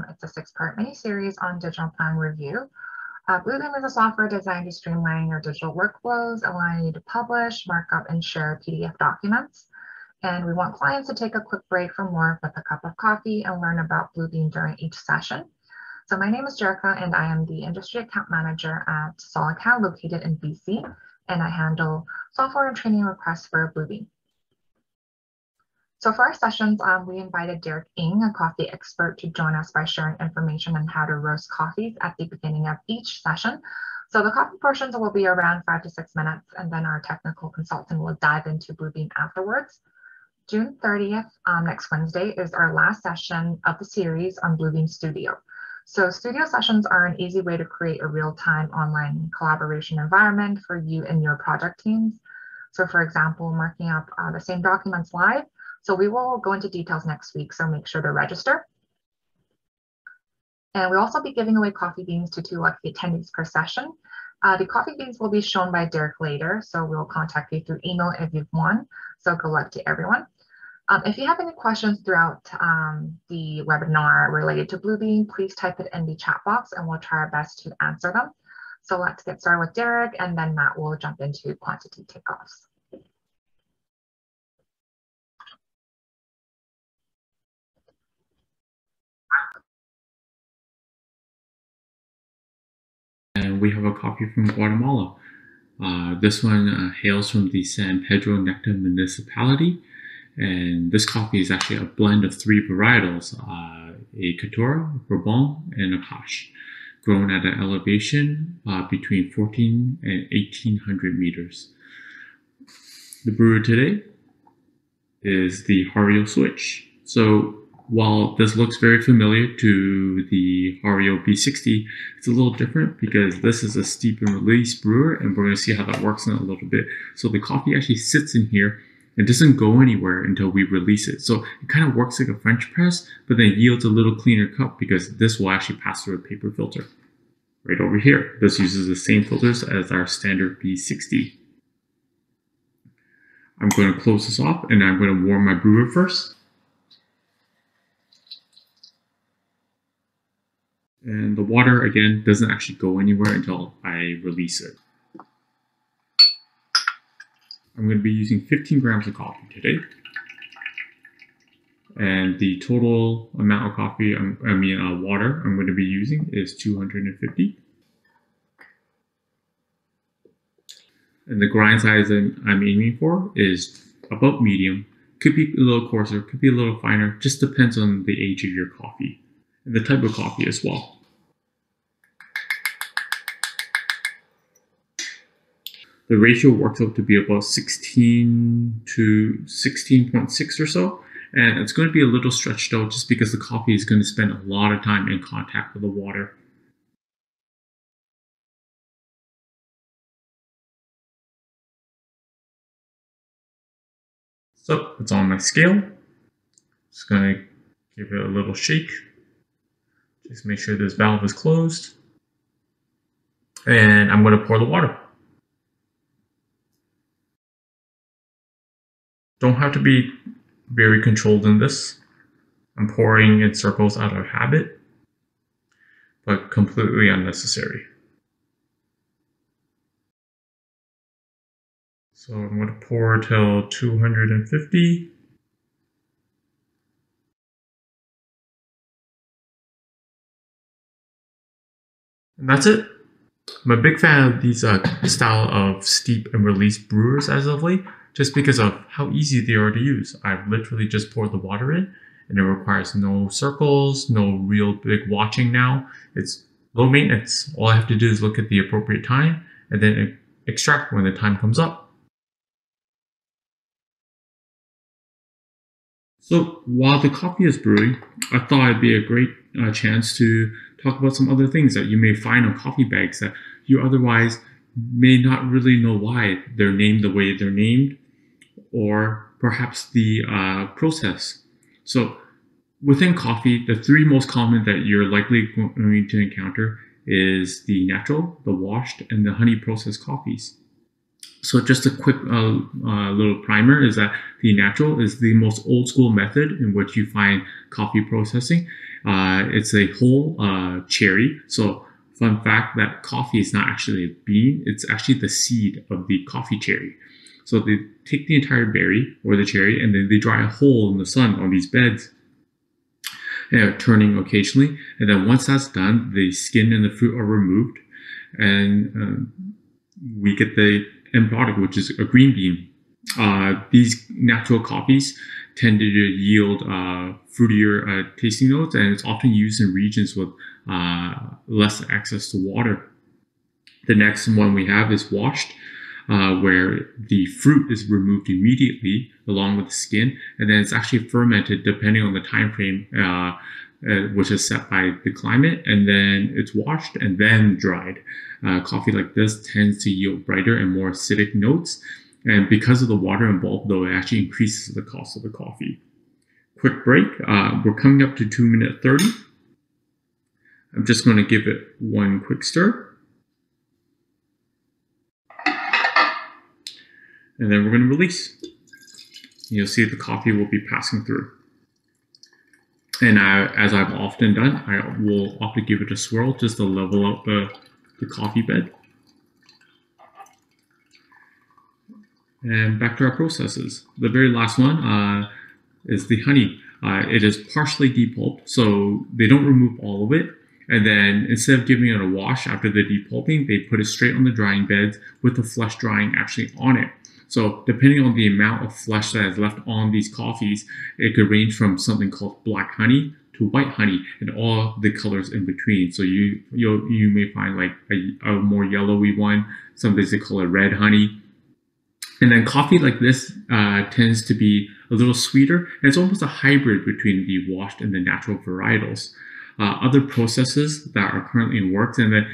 It's a 6-part mini-series on digital plan review. Bluebeam is a software designed to streamline your digital workflows, allowing you to publish, markup, and share PDF documents. And we want clients to take a quick break from work with a cup of coffee and learn about Bluebeam during each session. So my name is Jerica, and I am the Industry Account Manager at SolidCAD located in BC, and I handle software and training requests for Bluebeam. So for our sessions, we invited Derek Ng, a coffee expert, to join us by sharing information on how to roast coffees at the beginning of each session. So the coffee portions will be around 5 to 6 minutes, and then our technical consultant will dive into Bluebeam afterwards. June 30th, next Wednesday, is our last session of the series on Bluebeam Studio. So studio sessions are an easy way to create a real-time online collaboration environment for you and your project teams. So for example, marking up the same documents live. So we will go into details next week, so make sure to register. And we'll also be giving away coffee beans to 2 lucky attendees per session. The coffee beans will be shown by Derek later, so we'll contact you through email if you've won. So good luck to everyone. If you have any questions throughout the webinar related to Bluebeam, please type it in the chat box and we'll try our best to answer them. So let's get started with Derek, and then Matt will jump into quantity takeoffs. And we have a coffee from Guatemala. This one hails from the San Pedro Necta municipality. And this coffee is actually a blend of 3 varietals, a Caturra, Bourbon, and a Hash, grown at an elevation between 14 and 1800 meters. The brewer today is the Hario Switch. So while this looks very familiar to the Hario B60, it's a little different because this is a steep and release brewer, and we're going to see how that works in a little bit. So the coffee actually sits in here. It doesn't go anywhere until we release it. So it kind of works like a French press, but then yields a little cleaner cup because this will actually pass through a paper filter. Right over here, this uses the same filters as our standard B60. I'm going to close this off and I'm going to warm my brewer first. And the water, again, doesn't actually go anywhere until I release it. I'm going to be using 15 grams of coffee today. And the total amount of coffee, water I'm going to be using is 250. And the grind size I'm aiming for is about medium. Could be a little coarser, could be a little finer, just depends on the age of your coffee and the type of coffee as well. The ratio works out to be about 16 to 16.6 or so. And it's going to be a little stretched out just because the coffee is going to spend a lot of time in contact with the water. So it's on my scale. Just going to give it a little shake. Just make sure this valve is closed. And I'm going to pour the water. Don't have to be very controlled in this. I'm pouring in circles out of habit, but completely unnecessary. So I'm going to pour till 250. And that's it. I'm a big fan of these style of steep and release brewers as of late, just because of how easy they are to use. I've literally just poured the water in, and it requires no circles, no real big watching now. It's low maintenance. All I have to do is look at the appropriate time and then extract when the time comes up. So while the coffee is brewing, I thought it'd be a great chance to talk about some other things that you may find on coffee bags that you otherwise may not really know why they're named the way they're named, or perhaps the process. So within coffee, the 3 most common that you're likely going to encounter is the natural, the washed, and the honey processed coffees. So just a quick little primer is that the natural is the most old school method in which you find coffee processing. It's a whole cherry. So fun fact, that coffee is not actually a bean, it's actually the seed of the coffee cherry. So they take the entire berry or the cherry and then they dry a hole in the sun on these beds, turning occasionally. And then once that's done, the skin and the fruit are removed, and we get the end product, which is a green bean. These natural coffees tend to yield fruitier tasting notes, and it's often used in regions with less access to water. The next one we have is washed, where the fruit is removed immediately along with the skin, and then it's actually fermented depending on the time frame, which is set by the climate, and then it's washed and then dried. Coffee like this tends to yield brighter and more acidic notes, and because of the water involved, though, it actually increases the cost of the coffee. Quick break. We're coming up to 2 minutes 30. I'm just going to give it one quick stir. And then we're going to release. You'll see the coffee will be passing through. And as I've often done, I will often give it a swirl just to level out the coffee bed. And back to our processes. The very last one is the honey. It is partially depulped, so they don't remove all of it. And then instead of giving it a wash after the depulping, they put it straight on the drying beds with the flesh drying actually on it. So depending on the amount of flesh that is left on these coffees, it could range from something called black honey to white honey and all the colors in between. So you may find like a more yellowy one. Some days they call it red honey. And then coffee like this tends to be a little sweeter, and it's almost a hybrid between the washed and the natural varietals. Other processes that are currently in works, and then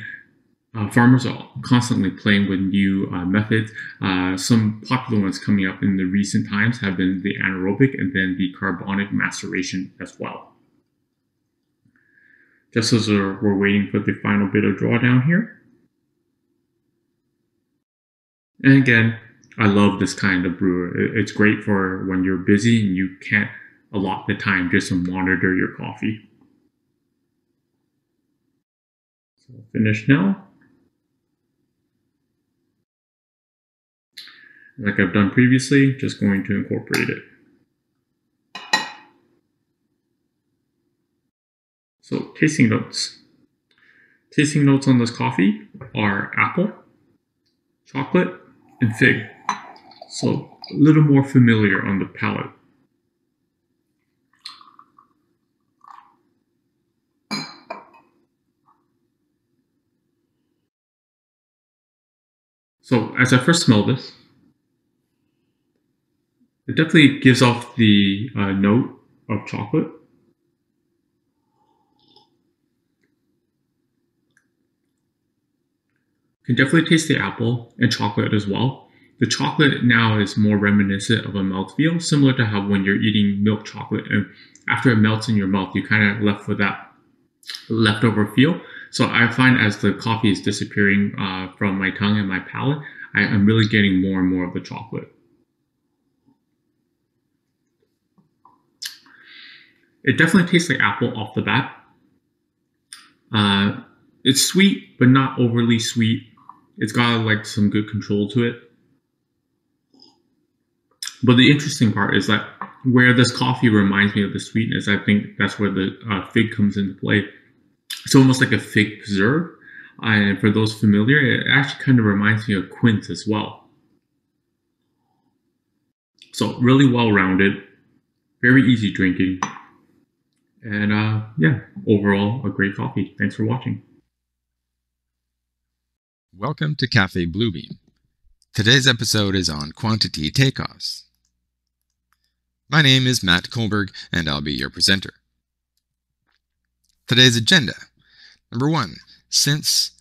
farmers are constantly playing with new methods. Some popular ones coming up in the recent times have been the anaerobic and then the carbonic maceration as well. Just as we're waiting for the final bit of drawdown here. And again, I love this kind of brewer. It's great for when you're busy and you can't allot the time just to monitor your coffee. So finish now. Like I've done previously, just going to incorporate it. So tasting notes. Tasting notes on this coffee are apple, chocolate, and fig. So a little more familiar on the palate. So as I first smell this, it definitely gives off the note of chocolate. You can definitely taste the apple and chocolate as well. The chocolate now is more reminiscent of a mouthfeel, similar to how when you're eating milk chocolate and after it melts in your mouth, you kind of left with that leftover feel. So I find as the coffee is disappearing from my tongue and my palate, I'm really getting more and more of the chocolate. It definitely tastes like apple off the bat. It's sweet, but not overly sweet. It's got like some good control to it. But the interesting part is that where this coffee reminds me of the sweetness, I think that's where the fig comes into play. It's almost like a fig preserve. And for those familiar, it actually kind of reminds me of quince as well. So really well-rounded, very easy drinking. And yeah, overall, a great coffee. Thanks for watching. Welcome to Café Bluebeam. Today's episode is on quantity takeoffs. My name is Matt Kohlberg, and I'll be your presenter. Today's agenda. Number 1, since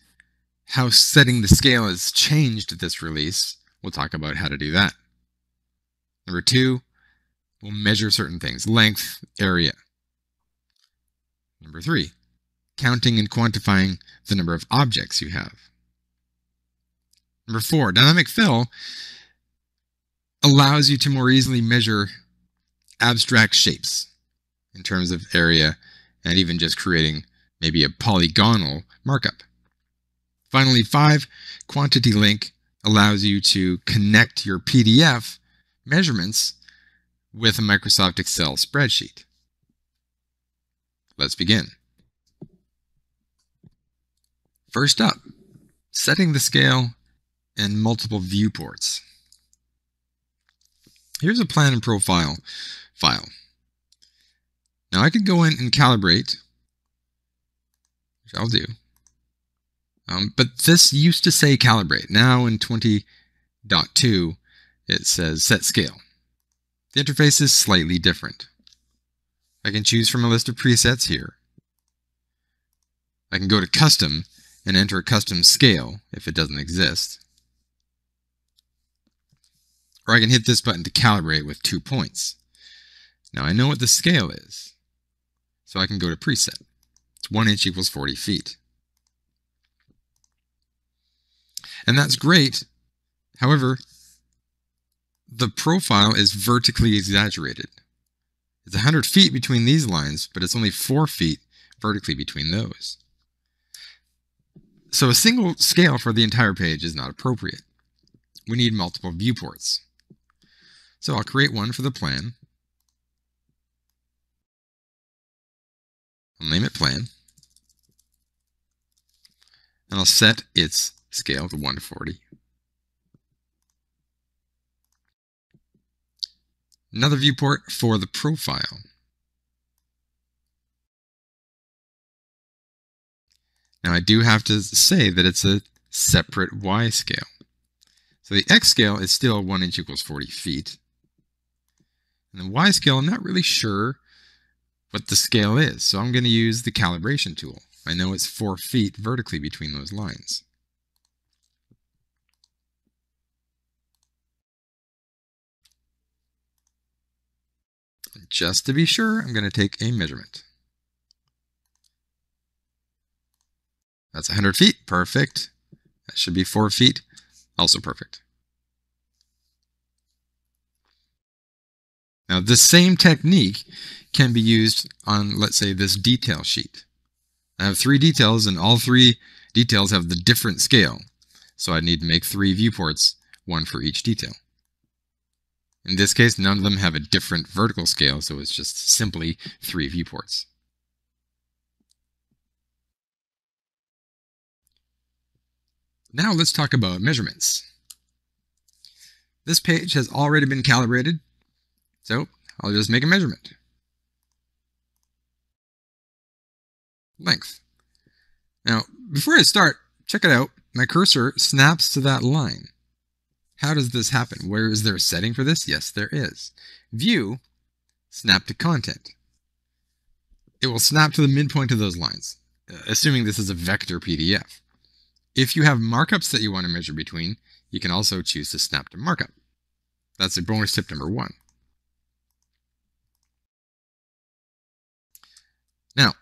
how setting the scale has changed this release, we'll talk about how to do that. Number 2, we'll measure certain things, length, area. Number 3, counting and quantifying the number of objects you have. Number 4, dynamic fill allows you to more easily measure abstract shapes in terms of area and even just creating maybe a polygonal markup. Finally, 5, quantity link allows you to connect your PDF measurements with a Microsoft Excel spreadsheet. Let's begin. First up, setting the scale and multiple viewports. Here's a plan and profile file. Now I could go in and calibrate, which I'll do. But this used to say calibrate. Now in 20.2, it says set scale. The interface is slightly different. I can choose from a list of presets here. I can go to custom and enter a custom scale if it doesn't exist. Or I can hit this button to calibrate with 2 points. Now I know what the scale is, so I can go to preset. It's 1 inch equals 40 feet. And that's great. However, the profile is vertically exaggerated. It's 100 feet between these lines, but it's only 4 feet vertically between those. So a single scale for the entire page is not appropriate. We need multiple viewports. So I'll create one for the plan. I'll name it plan. And I'll set its scale to 1 to 40. Another viewport for the profile. Now I do have to say that it's a separate Y scale. So the X scale is still 1 inch equals 40 feet. And the Y scale, I'm not really sure what the scale is, so I'm going to use the calibration tool. I know it's 4 feet vertically between those lines. Just to be sure, I'm going to take a measurement. That's 100 feet. Perfect. That should be 4 feet. Also perfect. Now, this same technique can be used on, let's say, this detail sheet. I have 3 details, and all 3 details have the different scale. So I need to make 3 viewports, 1 for each detail. In this case, none of them have a different vertical scale, so it's just simply 3 viewports. Now let's talk about measurements. This page has already been calibrated, so I'll just make a measurement. Length. Now, before I start, check it out. My cursor snaps to that line. How does this happen? Where is there a setting for this? Yes, there is. View, snap to content. It will snap to the midpoint of those lines, assuming this is a vector PDF. If you have markups that you want to measure between, you can also choose to snap to markup. That's a bonus tip number 1. Now,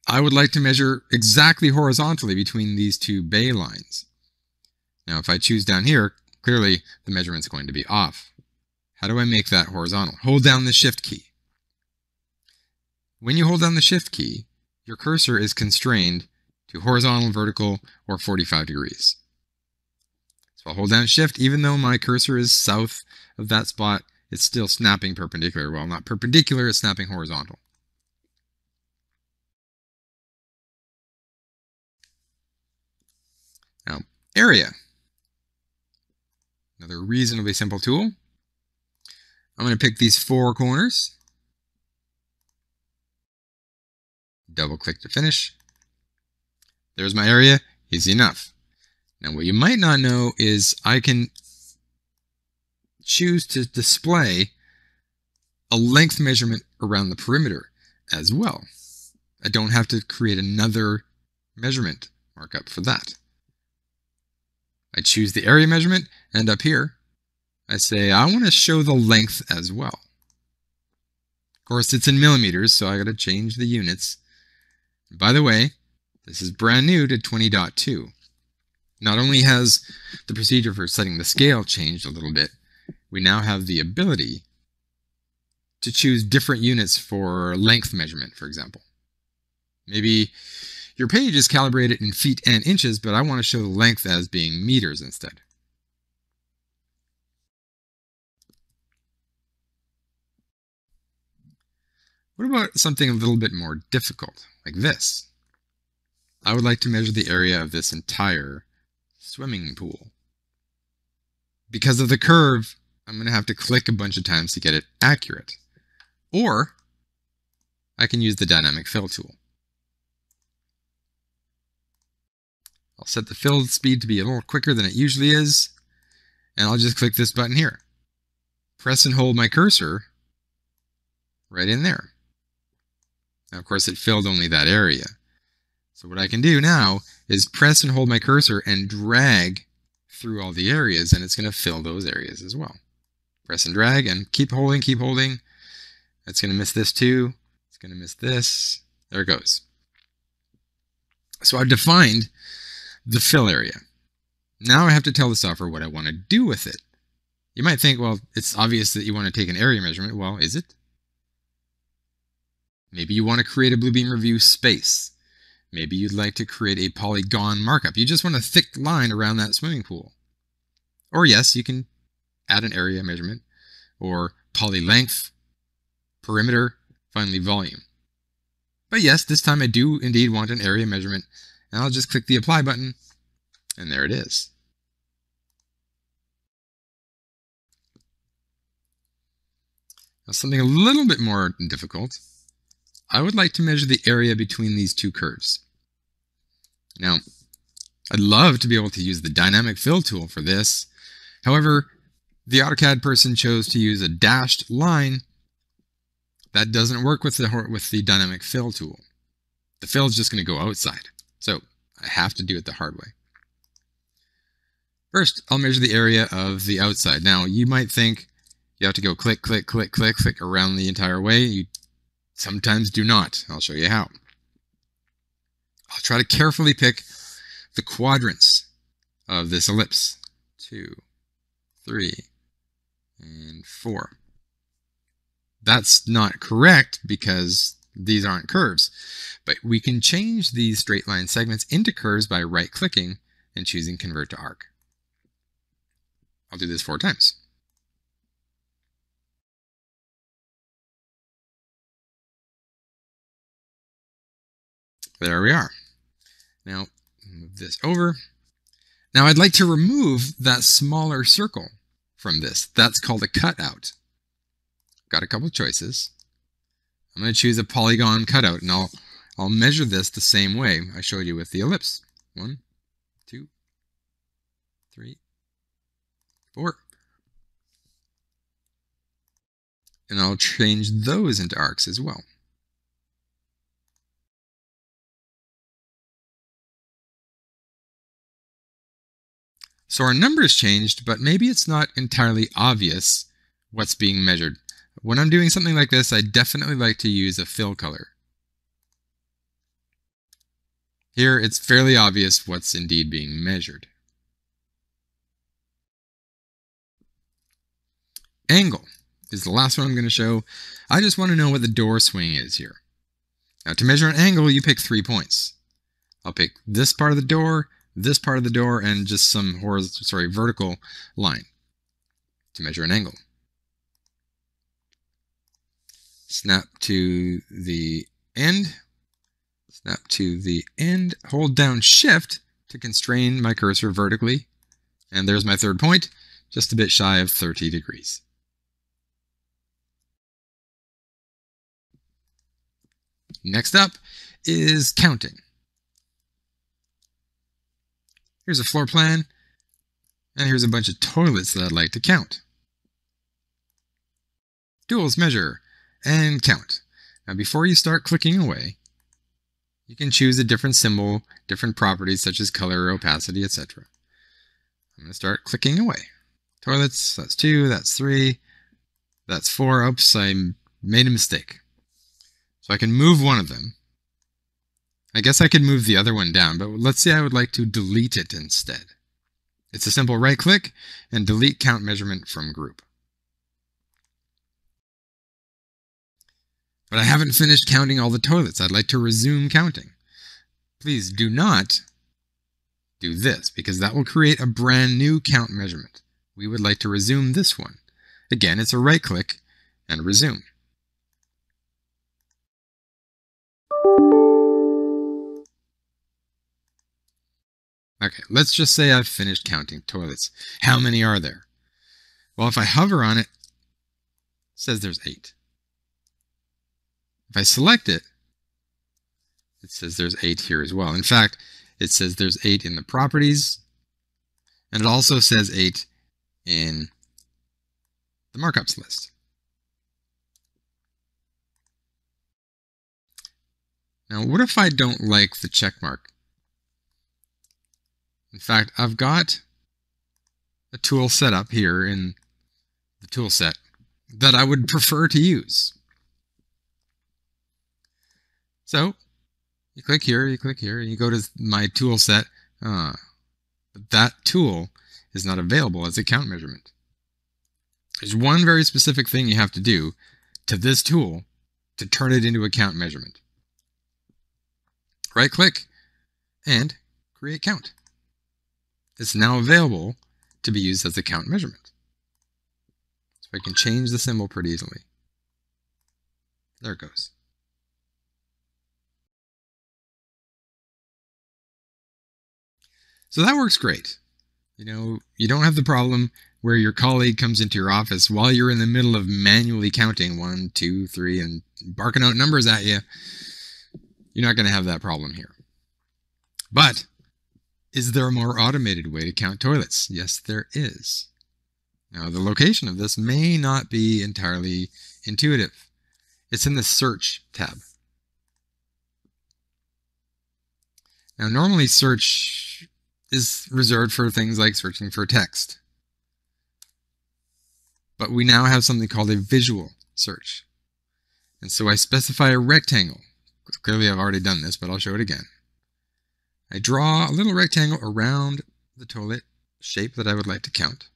I would like to measure exactly horizontally between these 2 bay lines. Now, if I choose down here, clearly the measurement's going to be off. How do I make that horizontal? Hold down the Shift key. When you hold down the Shift key, your cursor is constrained to horizontal, vertical, or 45 degrees. So I'll hold down Shift. Even though my cursor is south of that spot, it's still snapping perpendicular. Well, not perpendicular, it's snapping horizontal. Now, area. Another reasonably simple tool. I'm going to pick these 4 corners. Double click to finish. There's my area. Easy enough. Now what you might not know is I can choose to display a length measurement around the perimeter as well. I don't have to create another measurement markup for that. I choose the area measurement, and up here I say I want to show the length as well. Of course, it's in millimeters, so I got to change the units. By the way, this is brand new to 20.2. Not only has the procedure for setting the scale changed a little bit, we now have the ability to choose different units for length measurement, for example. Maybe your page is calibrated in feet and inches, but I want to show the length as being meters instead. What about something a little bit more difficult, like this? I would like to measure the area of this entire swimming pool. Because of the curve, I'm going to have to click a bunch of times to get it accurate. Or I can use the dynamic fill tool. I'll set the fill speed to be a little quicker than it usually is, and I'll just click this button here. Press and hold my cursor right in there. Now, of course, it filled only that area. So what I can do now is press and hold my cursor and drag through all the areas, and it's going to fill those areas as well. Press and drag and keep holding, keep holding. It's going to miss this too. It's going to miss this. There it goes. So I've defined the fill area. Now I have to tell the software what I want to do with it. You might think, well, it's obvious that you want to take an area measurement. Well, is it? Maybe you want to create a Bluebeam Revu space. Maybe you'd like to create a polygon markup. You just want a thick line around that swimming pool. Or yes, you can add an area measurement, or poly length, perimeter, finally volume. But yes, this time I do indeed want an area measurement, and I'll just click the apply button, and there it is. Now something a little bit more difficult. I would like to measure the area between these two curves. Now, I'd love to be able to use the dynamic fill tool for this. However, the AutoCAD person chose to use a dashed line. That doesn't work with the dynamic fill tool. The fill is just going to go outside. So I have to do it the hard way. First, I'll measure the area of the outside. Now, you might think you have to go click, click, click, click, click around the entire way. You sometimes do not. I'll show you how. I'll try to carefully pick the quadrants of this ellipse. 2, 3, and 4. That's not correct because these aren't curves, but we can change these straight line segments into curves by right-clicking and choosing Convert to Arc. I'll do this 4 times. There we are. Now, move this over. Now, I'd like to remove that smaller circle from this. That's called a cutout. Got a couple choices. I'm going to choose a polygon cutout, and I'll measure this the same way I showed you with the ellipse. 1, 2, 3, 4. And I'll change those into arcs as well. So our numbers changed, but maybe it's not entirely obvious what's being measured. When I'm doing something like this, I definitely like to use a fill color. Here, it's fairly obvious what's indeed being measured. Angle is the last one I'm going to show. I just want to know what the door swing is here. Now, to measure an angle, you pick 3 points. I'll pick this part of the door, this part of the door, and just some vertical line to measure an angle. Snap to the end. Snap to the end. Hold down Shift to constrain my cursor vertically. And there's my 3rd point, just a bit shy of 30 degrees. Next up is counting. Here's a floor plan, and here's a bunch of toilets that I'd like to count. Tools, measure, and count. Now before you start clicking away, you can choose a different symbol, different properties such as color, opacity, etc. I'm going to start clicking away. Toilets, that's 2, that's 3, that's 4. Oops, I made a mistake. So I can move one of them. I guess I could move the other one down, but let's say I would like to delete it instead. It's a simple right-click and delete count measurement from group. but I haven't finished counting all the toilets. I'd like to resume counting. Please do not do this, because that will create a brand new count measurement. We would like to resume this one. Again, it's a right click and resume. Okay, let's just say I've finished counting toilets. How many are there? Well, if I hover on it, it says there's 8. If I select it, it says there's 8 here as well. In fact, it says there's 8 in the properties, and it also says 8 in the markups list. Now, what if I don't like the check mark? In fact, I've got a tool set up here in the tool set that I would prefer to use. So you click here, you go to my tool set. But that tool is not available as a count measurement. There's one very specific thing you have to do to this tool to turn it into a count measurement. Right click and create count. It's now available to be used as a count measurement. So I can change the symbol pretty easily. There it goes. So that works great. You know, you don't have the problem where your colleague comes into your office while you're in the middle of manually counting 1, 2, 3 and barking out numbers at you. You're not going to have that problem here. But is there a more automated way to count toilets? Yes, there is. Now, the location of this may not be entirely intuitive. It's in the Search tab. Now, normally search is reserved for things like searching for text. But we now have something called a visual search. And so I specify a rectangle. Clearly, I've already done this, but I'll show it again. I draw a little rectangle around the toilet shape that I would like to count.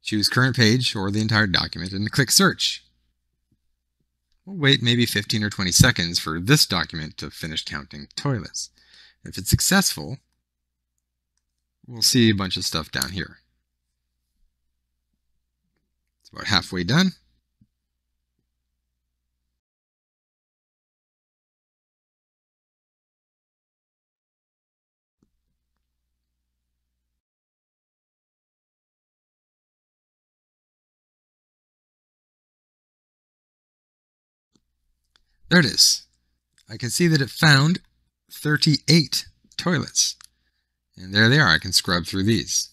Choose current page or the entire document and click search. We'll wait maybe 15 or 20 seconds for this document to finish counting toilets. If it's successful, we'll see a bunch of stuff down here. It's about halfway done. There it is. I can see that it found 38 toilets. And there they are. I can scrub through these.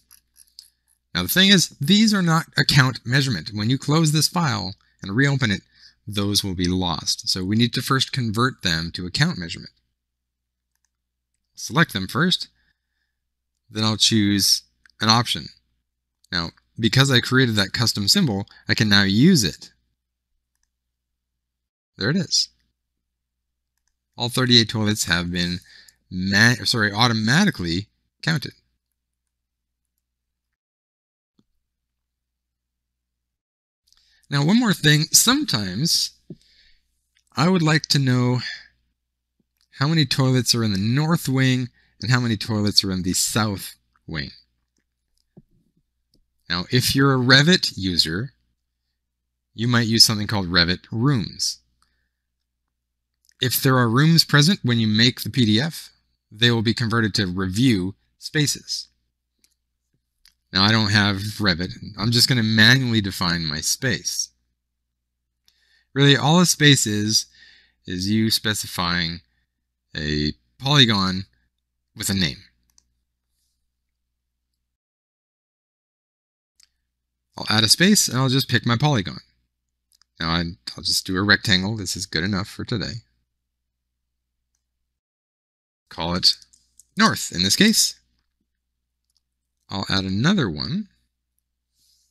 Now the thing is, these are not a count measurement. When you close this file and reopen it, those will be lost. So we need to first convert them to a count measurement. Select them first. Then I'll choose an option. Now, because I created that custom symbol, I can now use it. There it is. All 38 toilets have been automatically counted. Now, one more thing. Sometimes I would like to know how many toilets are in the north wing and how many toilets are in the south wing. Now, if you're a Revit user, you might use something called Revit Rooms. If there are rooms present when you make the PDF, they will be converted to review spaces. Now, I don't have Revit. I'm just going to manually define my space. Really, all a space is you specifying a polygon with a name. I'll add a space, and I'll just pick my polygon. Now, I'll just do a rectangle. This is good enough for today. Call it north in this case. I'll add another one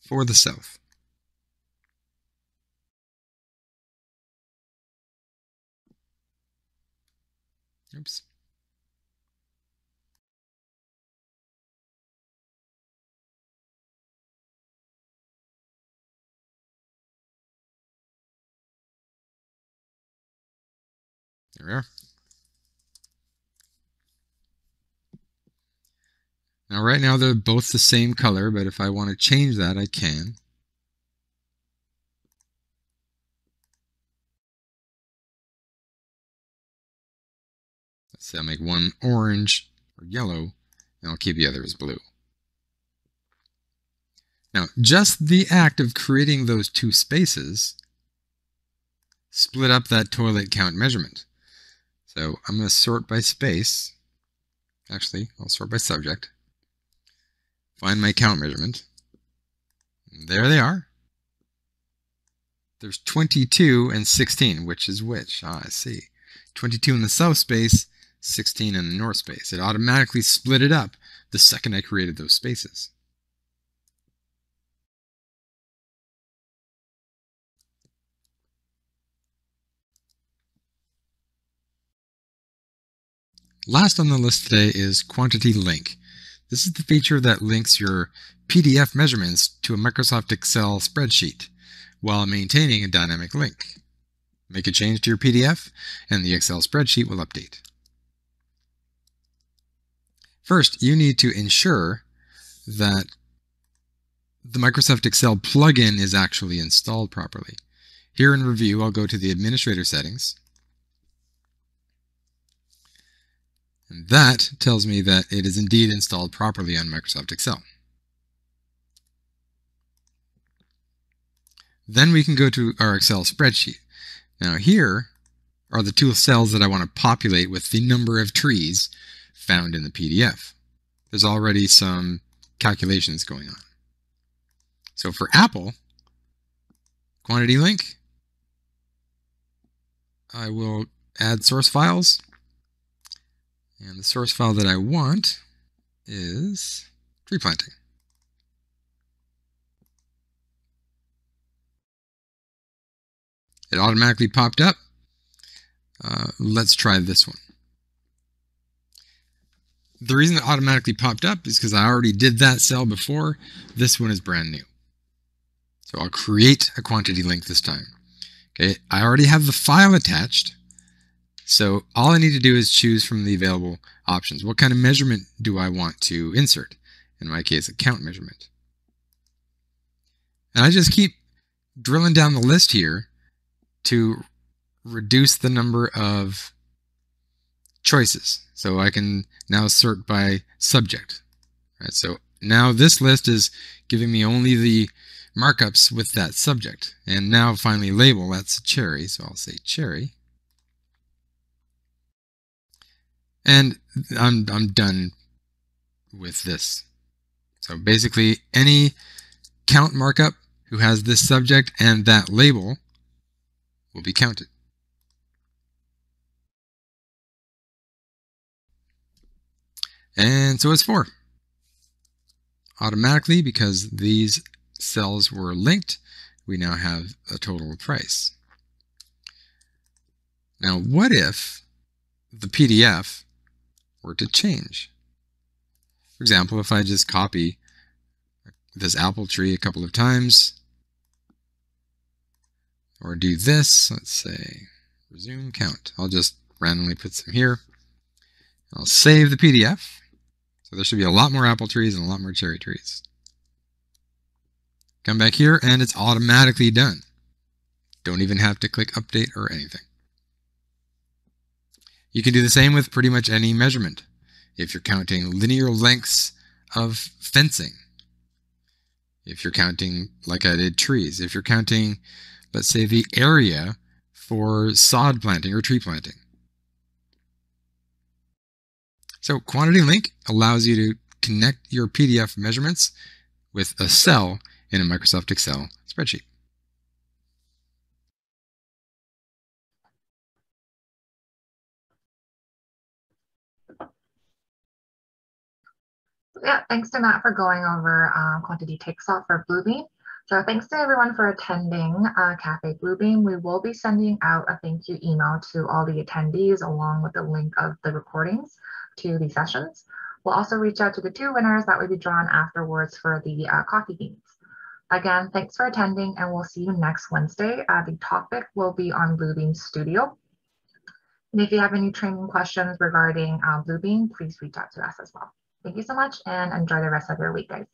for the south. Oops. There we are. Now, right now, they're both the same color, but if I want to change that, I can. Let's say I'll make one orange or yellow, and I'll keep the other as blue. Now, just the act of creating those two spaces split up that toilet count measurement. So I'm going to sort by space. Actually, I'll sort by subject. Find my count measurement. There they are. There's 22 and 16, which is which? I see. 22 in the south space, 16 in the north space. It automatically split it up the second I created those spaces. Last on the list today is Quantity Link. This is the feature that links your PDF measurements to a Microsoft Excel spreadsheet while maintaining a dynamic link. Make a change to your PDF and the Excel spreadsheet will update. First, you need to ensure that the Microsoft Excel plugin is actually installed properly. Here in Review, I'll go to the Administrator Settings. And that tells me that it is indeed installed properly on Microsoft Excel. Then we can go to our Excel spreadsheet. Now here are the two cells that I want to populate with the number of trees found in the PDF. There's already some calculations going on. So for Apple, Quantity Link, I will add source files. And the source file that I want is tree planting. It automatically popped up. Let's try this one. The reason it automatically popped up is because I already did that cell before. This one is brand new. So I'll create a quantity link this time. Okay, I already have the file attached. So all I need to do is choose from the available options. What kind of measurement do I want to insert? In my case, a count measurement. And I just keep drilling down the list here to reduce the number of choices. So I can now sort by subject. Right, so now this list is giving me only the markups with that subject. And now finally label, that's cherry. So I'll say cherry. And I'm done with this. So basically, any count markup who has this subject and that label will be counted. And so it's 4. Automatically, because these cells were linked, we now have a total price. Now, what if the PDF were to change? For example, if I just copy this apple tree a couple of times, or do this, let's say resume count. I'll just randomly put some here. I'll save the PDF. So there should be a lot more apple trees and a lot more cherry trees. Come back here and it's automatically done. Don't even have to click update or anything. You can do the same with pretty much any measurement. If you're counting linear lengths of fencing, if you're counting, like I did, trees, if you're counting, let's say, the area for sod planting or tree planting. So Quantity Link allows you to connect your PDF measurements with a cell in a Microsoft Excel spreadsheet. Yeah, thanks to Matt for going over quantity takeoffs for Bluebeam. So thanks to everyone for attending Café Bluebeam. We will be sending out a thank you email to all the attendees along with the link of the recordings to the sessions. We'll also reach out to the 2 winners that will be drawn afterwards for the coffee beans. Again, thanks for attending and we'll see you next Wednesday. The topic will be on Bluebeam Studio. And if you have any training questions regarding Bluebeam, please reach out to us as well. Thank you so much and enjoy the rest of your week, guys.